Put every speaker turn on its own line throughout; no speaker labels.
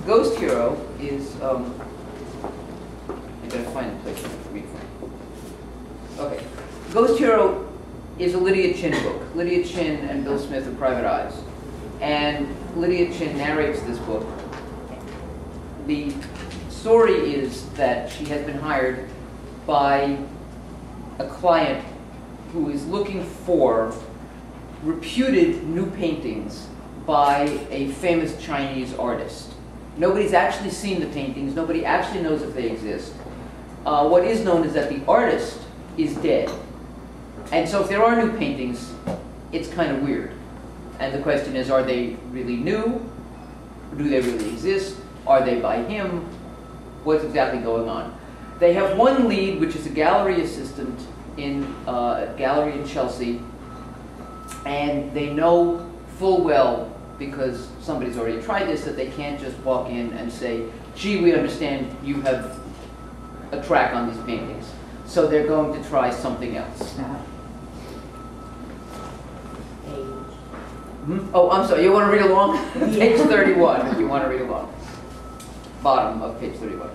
Ghost Hero is, I gotta find the place to read from. Okay. Ghost Hero is a Lydia Chin book. Lydia Chin and Bill Smith of Private Eyes. And Lydia Chin narrates this book. The story is that she has been hired by a client who is looking for reputed new paintings by a famous Chinese artist. Nobody's actually seen the paintings. Nobody actually knows if they exist. What is known is that the artist is dead. And so if there are new paintings, it's kind of weird. And the question is, are they really new? Do they really exist? Are they by him? What's exactly going on? They have one lead, which is a gallery assistant in a gallery in Chelsea. And they know full well, because somebody's already tried this, that they can't just walk in and say, gee, we understand you have a track on these paintings. So they're going to try something else. Oh, I'm sorry, you want to read along? Page 31, if you want to read along. Bottom of page 31.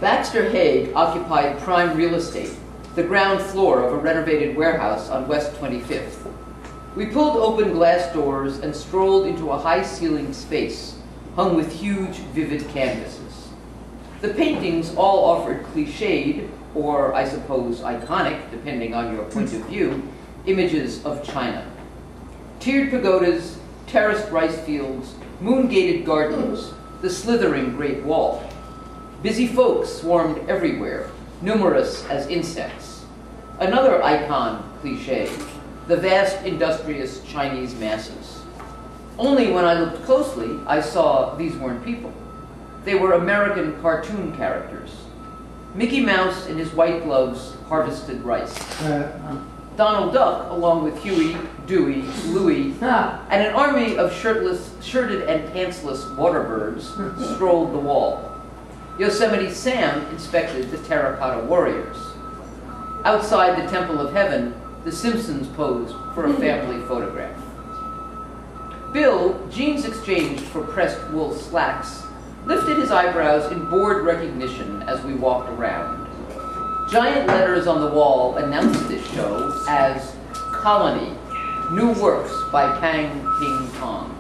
Baxter Haig occupied prime real estate, the ground floor of a renovated warehouse on West 25th. We pulled open glass doors and strolled into a high-ceilinged space, hung with huge, vivid canvases. The paintings all offered cliched, or I suppose iconic, depending on your point of view, images of China. Tiered pagodas, terraced rice fields, moon-gated gardens, the slithering Great Wall. Busy folks swarmed everywhere, numerous as insects. Another icon cliché, the vast industrious Chinese masses. Only when I looked closely, I saw these weren't people. They were American cartoon characters. Mickey Mouse in his white gloves harvested rice. Donald Duck, along with Huey, Dewey, Louie, and an army of shirted and pantsless waterbirds strolled the wall. Yosemite Sam inspected the terracotta warriors. Outside the Temple of Heaven, the Simpsons posed for a family photograph. Bill, jeans exchanged for pressed wool slacks, lifted his eyebrows in bored recognition as we walked around. Giant letters on the wall announced this show as Colony, New Works by Pang Ping Pong.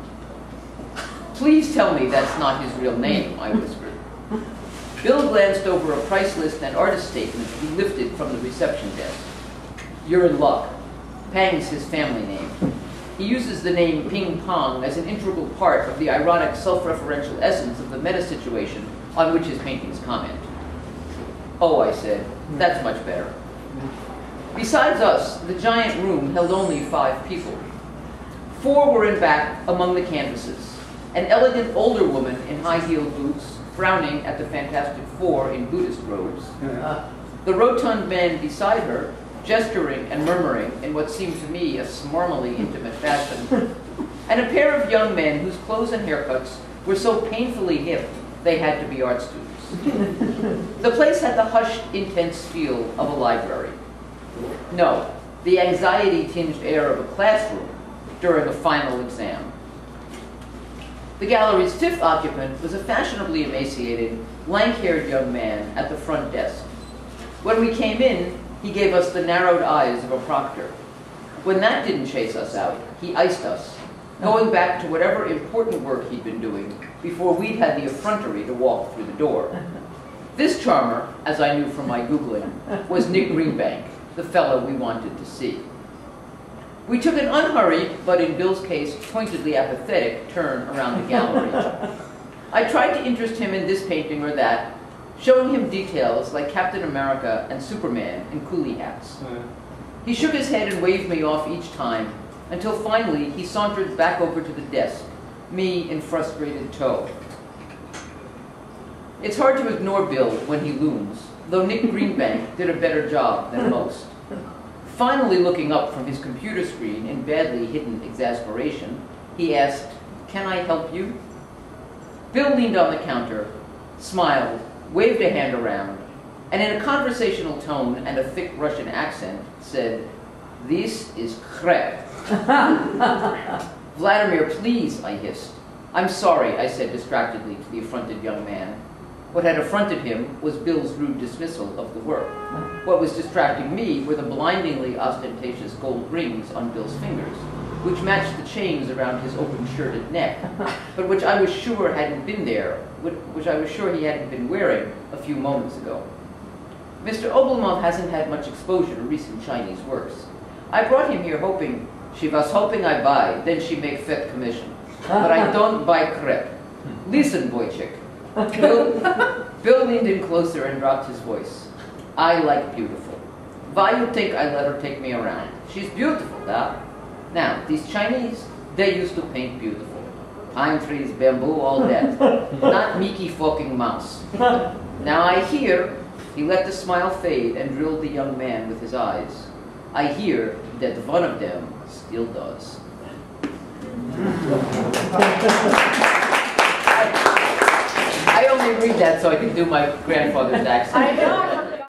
Please tell me that's not his real name, I whispered. Bill glanced over a price list and artist statement he lifted from the reception desk. You're in luck. Pang's his family name. He uses the name Ping Pong as an integral part of the ironic self-referential essence of the meta-situation on which his paintings comment. Oh, I said, that's much better. Besides us, the giant room held only 5 people. 4 were in back among the canvases. An elegant older woman in high-heeled boots, frowning at the Fantastic Four in Buddhist robes. The rotund man beside her, gesturing and murmuring in what seemed to me a smarmily intimate fashion. And a pair of young men whose clothes and haircuts were so painfully hip they had to be art students. The place had the hushed, intense feel of a library. No, the anxiety-tinged air of a classroom during a final exam. The gallery's 5th occupant was a fashionably emaciated, lank-haired young man at the front desk. When we came in, he gave us the narrowed eyes of a proctor. When that didn't chase us out, he iced us, going back to whatever important work he'd been doing before we'd had the effrontery to walk through the door. This charmer, as I knew from my Googling, was Nick Greenbank, the fellow we wanted to see. We took an unhurried, but in Bill's case, pointedly apathetic turn around the gallery. I tried to interest him in this painting or that, showing him details like Captain America and Superman in coolie hats. He shook his head and waved me off each time, until finally he sauntered back over to the desk, me in frustrated tow. It's hard to ignore Bill when he looms, though Nick Greenbank did a better job than most. Finally looking up from his computer screen in badly hidden exasperation, he asked, "Can I help you?" Bill leaned on the counter, smiled, waved a hand around, and in a conversational tone and a thick Russian accent said, "This is crap." "Vladimir, please," I hissed. I'm sorry, I said distractedly to the affronted young man. What had affronted him was Bill's rude dismissal of the work. What was distracting me were the blindingly ostentatious gold rings on Bill's fingers, which matched the chains around his open-shirted neck, but which I was sure hadn't been there, which I was sure he hadn't been wearing a few moments ago. Mr. Obelmov hasn't had much exposure to recent Chinese works. I brought him here hoping, she was hoping I buy, then she make fat commission. But I don't buy crap. Listen, Wojciech. Bill leaned in closer and dropped his voice. I like beautiful. Why you think I let her take me around? She's beautiful, huh? Now, these Chinese, they used to paint beautiful. Pine trees, bamboo, all that. Not Mickey fucking Mouse. Now I hear, he let the smile fade and drilled the young man with his eyes. I hear that one of them still does. I only read that so I can do my grandfather's accent.
I know.